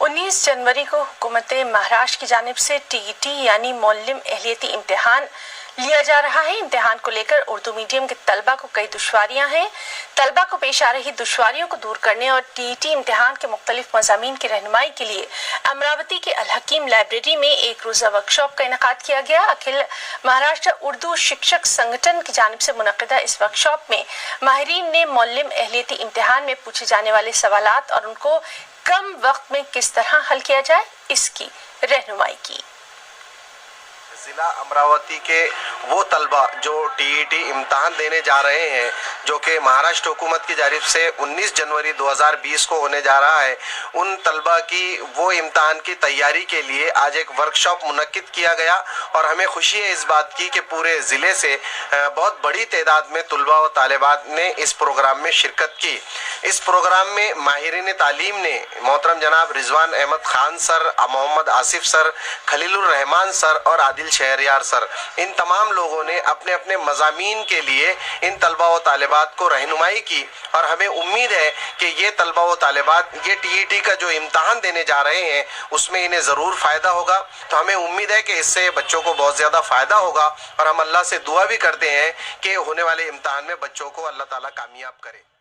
19 जनवरी को हुकूमत महाराष्ट्र की जानिब से टीईटी यानी मौल्लिम अहलियती इम्तिहान लिया जा रहा है। इम्तिहान को लेकर उर्दू मीडियम के तलबा को कई दुश्वारियां हैं। तलबा को पेश आ रही दुश्वारियों को दूर करने और टीईटी इम्तिहान के मुख्तलिफ मज़ामीन की रहनुमाई के लिए अमरावती के अल हकीम लाइब्रेरी में एक रोज़ा वर्कशॉप का इनेकाद किया गया। अखिल महाराष्ट्र उर्दू शिक्षक संगठन की जानिब से मुनक़िदा इस वर्कशॉप में माहिरीन ने मौल्लिम अहलियती इम्तिहान में पूछे जाने वाले सवालात और उनको कम वक्त में किस तरह हल किया जाए इसकी रहनुमाई की। ज़िला अमरावती के वो तलबा जो टीईटी इम्तहान देने जा रहे हैं, जो कि महाराष्ट्र हुकूमत की जानिब से 19 जनवरी 2020 को होने जा रहा है, उन तलबा की वो इम्तहान की तैयारी के लिए आज एक वर्कशॉप मुनक्किद किया गया और हमें खुशी है इस बात की कि पूरे ज़िले से बहुत बड़ी तादाद में तलबा व तालिबात ने इस प्रोग्राम में शिरकत की। इस प्रोग्राम में माहिरीन तालीम ने मोहतरम जनाब Rizwan Ahmed Khan sir, Mohammad Asif sir, Khalilur Rahman sir और आदिल शहरियार सर, इन तमाम लोगों ने अपने अपने मज़ामीन के लिए इन तलबा व तालिबात को रहनुमाई की और हमें उम्मीद है कि ये तलबा व तालिबात ये टीईटी का जो इम्तहान देने जा रहे हैं उसमें इन्हें ज़रूर फ़ायदा होगा। तो हमें उम्मीद है कि इससे बच्चों को बहुत ज़्यादा फ़ायदा होगा और हम अल्लाह से दुआ भी करते हैं कि होने वाले इम्तहान में बच्चों को अल्लाह ताला कामयाब करे।